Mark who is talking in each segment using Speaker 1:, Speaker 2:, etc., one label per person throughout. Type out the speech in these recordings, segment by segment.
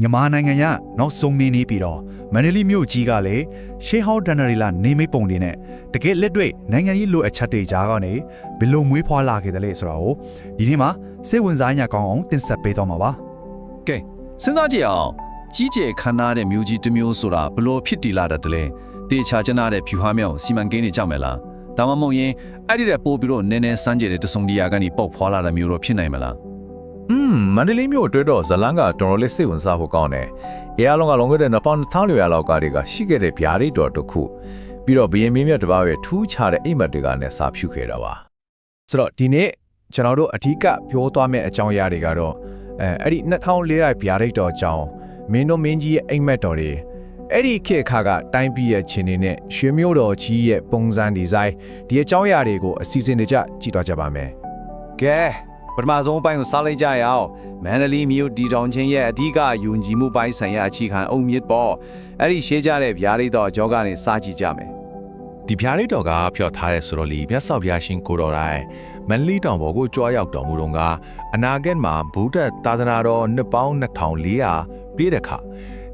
Speaker 1: မြန်မာနိုင်ငံရနောက်ဆုံးမင်းနေပြီးတော့မန္တလေးမြို့ကြီးကလည်းရှေးဟောင်းဒန်နရီလာနေမိတ်ပုံတွေနဲ့တကယ်လက်တွေ့နိုင်ငံရေးလိုအပ်ချက်တွေကြားကနေဘယ်လိုမွေးဖွားလာခဲ့တယ်လဲဆိုတာကိုဒီနေ့မှာစိတ်ဝင်စားရကောင်းအောင်တင်ဆက်ပေးတော့မှာပါ
Speaker 2: ကဲစဉ်းစားကြည့်အောင်ကြီးကျယ်ခမ်းနားတဲ့မြို့ကြီးတစ်မျိုးဆိုတာဘလို့ဖြစ်တည်လာတဲ့လဲတေချာကျနာတဲ့ဖြူဟာမြောင်စီမံကိန်းတွေကြောက်မလားဒါမှမဟုတ်ရင်အဲ့ဒီတဲ့ပို့ပြီးတော့နည်းနည်းစမ်းကြတဲ့တဆုံတရာကနေပေါက်ဖွားလာတဲ့မျိုးတော့ဖြစ်နိုင်မလား
Speaker 3: မန္တလေးမြို့အတွက်တော့ဇလန်းကတော်တော်လေးစိတ်ဝင်စားဖို့ကောင်းတယ်။အားလုံးကလုံခဲ့တဲ့2000လောက်ကတွေကရှိခဲ့တဲ့ဗျာဒိတ်တော်တစ်ခုပြီးတော့ဘရင်မင်းမြတ်တစ်ပါးရဲ့ထူးခြားတဲ့အိမ်မက်တွေကလည်းစာဖြူခဲ့တာပါ။ဆိုတော့ဒီနေ့ကျွန်တော်တို့အဓိကပြောသွားမယ့်အကြောင်းအရာတွေကတော့အဲ့ဒီ2400ဗျာဒိတ်တော်အကြောင်းမင်းတို့မင်းကြီးရဲ့အိမ်မက်တော်တွေအဲ့ဒီခေတ်အခါကတိုင်းပြည်ရဲ့ခြေနေနဲ့ရွှေမြို့တော်ကြီးရဲ့ပုံစံဒီဇိုင်းဒီအကြောင်းအရာတွေကိုအစီအစဉ်တကျကြည့်သွားကြပါမယ်
Speaker 2: ။ကဲပထမဆုံးပိုင်းကိုစားလိုက်ကြရအောင်မန္တလေးမြို့ဒီတောင်ချင်းရဲ့အဓိကယုံကြည်မှုပိုင်းဆိုင်ရာအခြေခံအုံမြစ်ပေါ်အဲ့ဒီရှေးကြတဲ့ဗျာဒိတ်တော်အကြောကနေစကြည့်ကြမယ်ဒ
Speaker 3: ီဗျာဒိတ်တော်ကဖျော်ထားတဲ့ဆိုတော့လီမြတ်စွာဘုရားရှင်ကိုတော်တိုင်မန္တလေးတောင်ပေါ်ကိုကြွားရောက်တော်မူတော့ကအနာဂတ်မှာဗုဒ္ဓသာသနာတော်နှစ်ပေါင်း2400ပြည့်တဲ့ခါ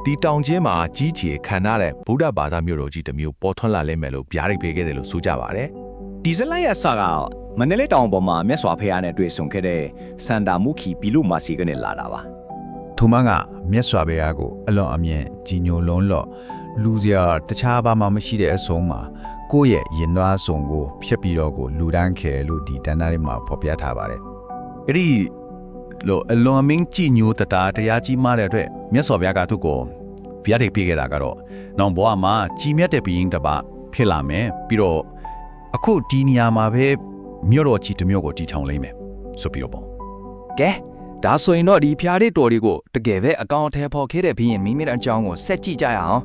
Speaker 3: ဒီတောင်ချင်းမှာကြီးကျယ်ခမ်းနားတဲ့ဗုဒ္ဓဘာသာမြို့တော်ကြီးတစ်မျိုးပေါ်ထွန်းလာလိမ့်မယ်လို့ဗျာဒိတ်ပေးခဲ့တယ်လို့ဆိုကြပါတယ်
Speaker 4: ဒီဇလိုင်းရဲ့အစကမန္တလေးတောင်ပေါ်မှာမြတ်စွာဘုရားနဲ့တွေ့ဆုံခဲ့တဲ့စန္ဒာမုခီဘီလူမာစီကနေလာတာပါ
Speaker 1: ထိုမန်းကမြတ်စွာဘုရားကိုအလွန်အမြင်ကြီးညိုလွန်းလော့လူစရာတခြားဘာမှမရှိတဲ့အဆုံးမှာကိုယ့်ရဲ့ရင်သွားဆုံးကိုဖျက်ပြီးတော့ကိုလူဒန်းခဲလို့ဒီတဏ္ဍာရီမှာဖော်ပြထားပါတယ်
Speaker 2: အဲ့ဒီလို့အလွန်အမင်းကြီးညိုတတာတရားကြီးမားတဲ့အတွက်မြတ်စွာဘုရားကသူ့ကိုဗျာဒိတ်ပေးခဲ့တာကတော့နောင်ဘဝမှာကြီးမြတ်တဲ့ဘုရင်တစ်ပါးဖြစ်လာမယ်ပြီးတော့အခုဒီနေရာမှာပဲမြို့တော်ကြီးတစ်မြို့ကိုတည်ထောင်လိမ့်မယ်ဆိုပြီးတော့ပေါ့က
Speaker 4: ဲဒါဆိုရင်တော့ဒီဖျားတဲ့တော်တွေကိုတကယ်ပဲအကောင့်အထည်ဖော်ခဲ့တဲ့ဘီရင်မိမိတဲ့အကြောင်းကိုဆက်ကြည့်ကြရအောင်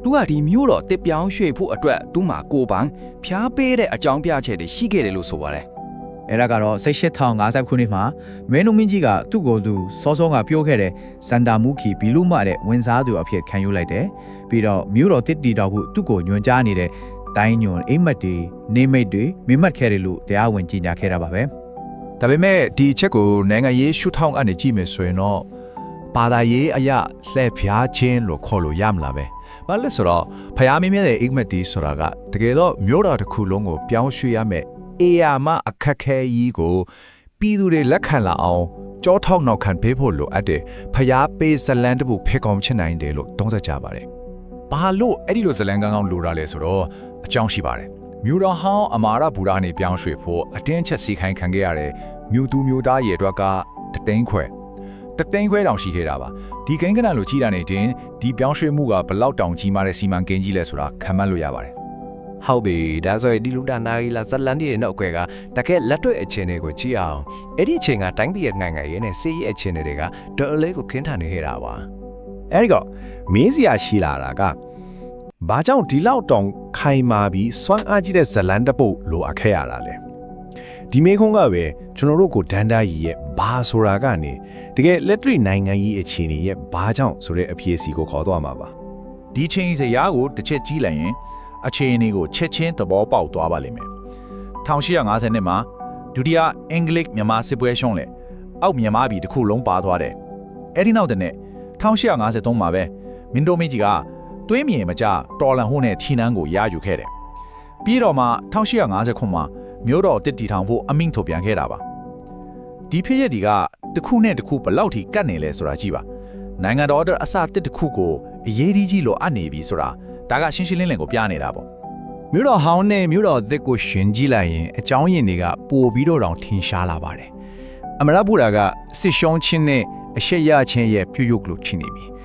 Speaker 4: သူကဒီမြို့တော်တစ်ပြောင်းရွှေ့ဖို့အတွက်သူ့မှာကိုပန်းဖျားပေးတဲ့အကြောင်းပြချက်တွေရှိခဲ့တယ်လို့ဆိုပါတယ်အ
Speaker 5: ဲ့ဒါကတော့18050ခုနှစ်မှာမင်းတို့မင်းကြီးကသူ့ကိုယ်သူစောစောကပြောခဲ့တဲ့စန္ဒာမုခီဘီလူမတဲ့ဝင်စားသူအဖြစ်ခံယူလိုက်တယ်ပြီးတော့မြို့တော်တစ်တီတော်ဟုသူ့ကိုညွှန်ကြားနေတဲ့တိုင်းညွန်အိမ်မက်တွေနေမိတ်တွေမိမတ်ခဲ့တယ်လို့တရားဝင်ကြီးညာခဲ့တာပါပဲဒ
Speaker 3: ါပေမဲ့ဒီအချက်ကိုနိုင်ငံရေးရှုထောင့်အနေကြည့်မယ်ဆိုရင်တော့ဘာသာရေးအရာလှည့်ဖျားခြင်းလို့ခေါ်လို့ရမလားပဲဘာလို့ဆိုတော့ဖျားမင်းမြတ်ရဲ့အိမ်မက်တီဆိုတာကတကယ်တော့မြို့တော်တစ်ခုလုံးကိုပြောင်းရွှေ့ရမယ်အေယာမအခက်ခဲကြီးကိုပြည်သူတွေလက်ခံလာအောင်ကြောထောက်နောက်ခံပေးဖို့လိုအပ်တယ်ဖျားပေးဇလန်တပုဖိတ်ကောင်ချင်နိုင်တယ်လို့သုံးသပ်ကြပါတယ်ဘာလို့အဲ့ဒီလိုဇလန်ကောင်းကောင်းလိုတာလဲဆိုတော့အကြောင်းရှိပါတယ်မြို့တော်ဟောင်းအမာရဘူရာနေပြောင်းရွှေ့ဖို့အတင်းချက်စီခိုင်းခံခဲ့ရတဲ့မြို့သူမြို့သားရေအတွက်ကတသိန်းခွဲတောင်ရှိခဲ့တာပါဒီကိန်းကနလိုကြီးတာနေတင်ဒီပြောင်းရွှေ့မှုကဘလောက်တောင်ကြီးမားတဲ့စီမံကိန်းကြီးလဲဆိုတာခံမှန်းလို့ရပါတယ်
Speaker 4: ဟုတ်ပြီဒါဆိုရင်ဒီလူတာနာရီလာဇလန်ဒီရဲ့နောက်ွယ်ကတကယ်လက်တွေ့အခြေအနေကိုကြည့်အောင်အဲ့ဒီအချိန်ကတိုင်းပြည်ရဲ့ငိုင်ငိုင်ရေးနဲ့စီးရေးအခြေအနေတွေကဒေါ်အလေးကိုခင်းထန်နေခဲ့တာပါအဲ့ဒီကမင်းစရာရှိလာတာကဘာကြောင့်ဒီလောက်တောင်ခိုင်မာပြီးစွမ်းအားကြီးတဲ့ဇလန်တပုတ်လိုအပ်ခဲ့ရတာလဲဒီမေခွန်းကပဲကျွန်တော်တို့ကိုဒန်ဒါကြီးရဲ့ဘာဆိုတာကနေတကယ်လက်တွေ့နိုင်ငံရေးအခြေအနေရဲ့ဘာကြောင့်ဆိုတဲ့အဖြေစီကိုခေါ်သွားမှာပါ
Speaker 3: ဒီချင်းစရာကိုတစ်ချက်ကြည့်လိုက်ရင်အခြေအနေကိုချက်ချင်းသဘောပေါက်သွားပါလိမ့်မယ်1850နှစ်မှာဒုတိယအင်္ဂလိပ်မြန်မာစစ်ပွဲရှုံးလေအောက်မြန်မာပြည်တစ်ခုလုံးပါသွားတယ်အဲ့ဒီနောက်တဲ့နှစ်1853မှာပဲမင်းတို့မင်းကြီးကသွေးမြေမကြတော်လန်ဟိုးနဲ့ချီနန်းကိုရယူခဲ့တယ်ပြီးတော့မှ1859မှာမြို့တော်တစ်တီထောင်ဖို့အမိန့်ထုတ်ပြန်ခဲ့တာပါဒီဖြစ်ရပ်တွေကတစ်ခုနဲ့တစ်ခုဘလောက်ထိကတ်နေလဲဆိုတာကြည့်ပါနိုင်ငံတော်အတွက်အစတစ်တစ်ခုကိုအရေးကြီးလို့အပ်နေပြီဆိုတာဒါကရှင်းရှင်းလင်းလင်းကိုပြနေတာပေါ့
Speaker 5: မြို့တော်ဟောင်းနဲ့မြို့တော်သစ်ကိုရှင်ကြည့်လိုက်ရင်အကြောင်းရင်းတွေကပိုပြီးတော့တောင်ထင်ရှားလာပါတယ်အမရပူရာကစစ်ရှုံးချင်းနဲ့အရှက်ရချင်းရဲ့ပြုတ်ယုတ်လို့ချင်းနေပြီ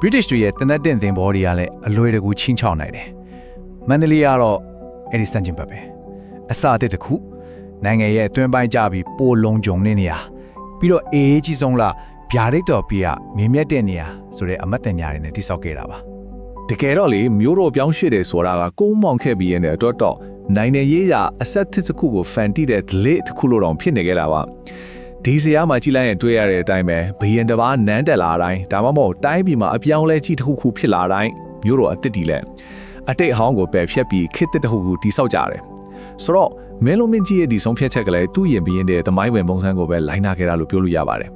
Speaker 5: British တွေရဲ့တနက်တင်သင်္ဘောတွေကလည်းအလွယ်တကူချင်းချောက်နိုင်တယ်။မန္တလေးကတော့အဲ့ဒီစံကျင်ဘက်ပဲ။အစအသစ်တစ်ခုနိုင်ငံရဲ့အတွင်းပိုင်းကြပြီးပိုလုံးကြုံနေနေရပြီးတော့အေးကြီးဆုံးလားဗျာဒိတ်တော်ပြရမြင်မြတ်တဲ့နေရဆိုတဲ့အမတ်တင်ညာတွေနဲ့တိစောက်ခဲ့တာပါ
Speaker 3: ။တကယ်တော့လေမျိုးတော်ပြောင်းရွှေ့တယ်ဆိုတာကကုန်းမောင်ခဲ့ပြီးရဲ့အတွက်တော့နိုင်ငံရေးရအဆက်တစ်ခုကိုဖန်တီးတဲ့ delay တစ်ခုလို့တော့ဖြစ်နေခဲ့တာပါ။ဒီစရာမှာကြည့်လိုက်ရင်တွေ့ရတဲ့အတိုင်းပဲဘယင်တစ်ပါးနန်းတက်လာတိုင်းဒါမှမဟုတ်တိုင်းပြည်မှာအပြောင်းလဲကြီးတစ်ခုဖြစ်လာတိုင်းမျိုးတော်အသစ်တီလဲအတိတ်ဟောင်းကိုပယ်ဖြတ်ပြီးခေတ်တစ်ခုတိဆောက်ကြတယ်ဆိုတော့မင်းလုံးမင်းကြီးရဲ့ဒီဆုံးဖြတ်ချက်ကလည်းသူ့ရင်ဘယင်တဲ့သမိုင်းဝင်ပုံစံကိုပဲလိုင်းနာခဲ့တာလို့ပြောလို့ရပါတယ်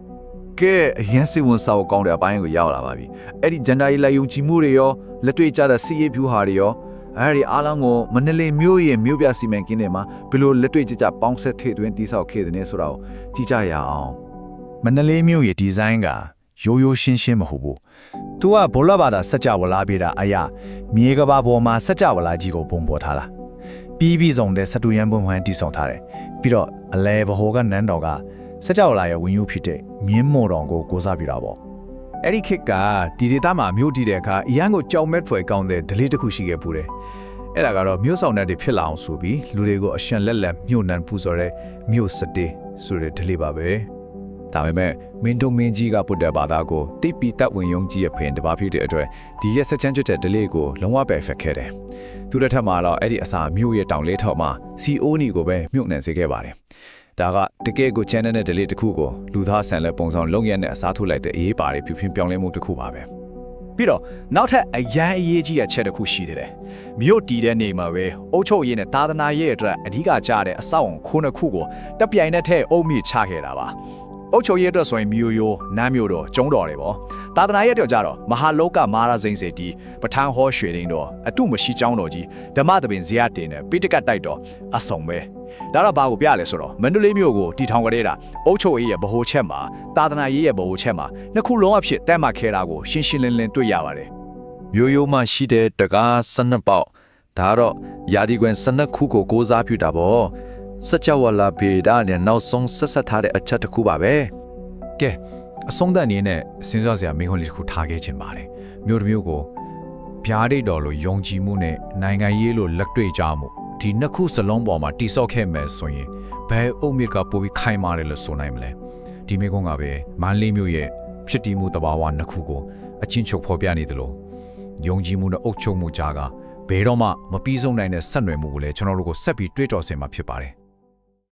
Speaker 3: ကဲအရင်စိတ်ဝင်စားဖို့ကောင်းတဲ့အပိုင်းကိုရောက်လာပါပြီအဲ့ဒီဂျန်ဒါရေးလိုက်ယုံကြည်မှုတွေရောလက်တွေ့ကျတဲ့စီးရေးဖြူဟာတွေရောအဲ့ဒီအားလုံးကိုမန္တလေးမြို့ရဲ့မြို့ပြစီမံကိန်းတွေမှာဘယ်လိုလက်တွေ့ကျကျပေါင်းဆက်ထည့်သွင်းတည်ဆောက်ခဲ့တယ်ဆိုတာကိုကြည့်ကြရအောင်
Speaker 1: မန္တလေးမြို့ရဲ့ဒီဇိုင်းကရိုးရိုးရှင်းရှင်းမဟုတ်ဘူး။ तू ကဘောလဘာသာစัจ java လာပေးတာအရာမြေကဘာပေါ်မှာစัจ java လာကြီးကိုပုံပေါ်ထားတာ။ပြီးဆုံးတဲ့စတူရန်ပုံမှန်တည်ဆောင်ထားတယ်။ပြီးတော့အလဲဘဟိုကနန်းတော်ကစัจ java လာရဲ့ဝင်ယူဖြစ်တဲ့မြင်းမော်တော်ကိုကိုစားပြတာပေါ့။
Speaker 5: အဲ့ဒီခေတ်ကဒီဒေသမှာမြို့တည်တဲ့အခါအရန်ကိုကြောင်မဲ့ဖွယ်ကောင်းတဲ့ဒလေးတစ်ခုရှိခဲ့ပူတယ်အဲ့ဒါကတော့မြို့ဆောင်တဲ့တွေဖြစ်လာအောင်ဆိုပြီးလူတွေကိုအရှင်လက်လက်မြို့နံပူစော်တဲ့မြို့စတေးဆိုတဲ့ဒလေးပါပဲဒါပေမဲ့မင်းတို့မင်းကြီးကပုတ်တဲ့ဘာသာကိုတိပီတပ်ဝင်ယုံကြီးရဲ့ဖင်တပါဖြစ်တဲ့အတွက်ဒီရဲ့ဆက်ချမ်းကျွတ်တဲ့ဒလေးကိုလုံးဝပဲဖက်ခဲ့တယ်သူတစ်ထက်မှာတော့အဲ့ဒီအစာမြို့ရဲ့တောင်လေးထောက်မှာ CO နီကိုပဲမြို့နယ်စေခဲ့ပါတယ်ဒါကတကယ်ကို channel နဲ့ delete တစ်ခုကိုလူသားဆန်လက်ပုံဆောင်လုံးရက်နဲ့အစားထိုးလိုက်တဲ့အေးပါတယ်ဖြူဖြင်းပြောင်းလဲမှုတစ်ခုပါပဲပြီးတော့နောက်ထပ်အရန်အရေးကြီးတဲ့ချက်တစ်ခုရှိသေးတယ်မြို့တည်တဲ့နေမှာပဲအုတ်ချုပ်ရည်နဲ့သာသနာရေးအတွက်အဓိကကြားတဲ့အဆောက်အုံခုနှစ်ခုကိုတပြိုင်နက်တည်းအုပ်မိချခဲ့တာပါအုတ်ချုပ်ရည်အတွက်ဆိုရင်မြို့ရိုးနမ်းမြို့တော်ကျုံးတော်တွေပေါ့သာသနာရေးအတွက်ကြတော့မဟာလောကမာရာစိန်စေတီပထန်းဟောရွှေရင်းတော်အတုမရှိကျောင်းတော်ကြီးဓမ္မသဘင်ဇေယျတင်နဲ့ပိဋကတ်တိုက်တော်အဆောင်ပဲဒါတော့ဘာကိုပြလဲဆိုတော့မန္တလေးမြို့ကိုတီထောင်ကြတဲ့တာအုတ်ချုပ်ရေးရဲ့ဗဟိုချက်မှာသာသနာရေးရဲ့ဗဟိုချက်မှာနှစ်ခုလုံးအဖြစ်တက်မှခဲတာကိုရှင်းရှင်းလင်းလင်းတွေ့ရပါတယ်
Speaker 2: မျိုးရိုးမှရှိတဲ့တကား12ပေါက်ဒါကတော့ယာဒီကွန်12ခုကိုကိုးစားပြုတာပေါ့စัจ java လာပေတာနဲ့နောက်ဆုံးဆက်ဆက်ထားတဲ့အချက်တစ်ခုပါပဲ
Speaker 5: ကဲအဆုံးသတ်အနေနဲ့စဉ်းစားစရာမိခွန်းလေးတစ်ခုထားခဲ့ခြင်းပါတယ်မြို့တစ်မြို့ကိုပြားဒိတ်တော်လို့ယုံကြည်မှုနဲ့နိုင်ငံရေးလို့လက်တွေ့ကြမှုဒီနှစ်ခုစလုံးပေါ်မှာတိဆောက်ခဲ့မယ်ဆိုရင်ဘယ်အုတ်မြစ်ကပိုပြီးခိုင်မာတယ်လို့ဆိုနိုင်မလဲဒီမိခွန်းကပဲမန္တလေးမြို့ရဲ့ဖြစ်တည်မှုတဘာဝနှစ်ခုကိုအချင်းချုပ်ဖော်ပြနေတယ်လို့ယုံကြည်မှုနဲ့အုပ်ချုပ်မှုကြားကဘယ်တော့မှမပြီးဆုံးနိုင်တဲ့ဆက်နွယ်မှုကိုလည်းကျွန်တော်တို့ကိုဆက်ပြီးတွေးကြော်ဆင်မှာဖြစ်ပါတယ်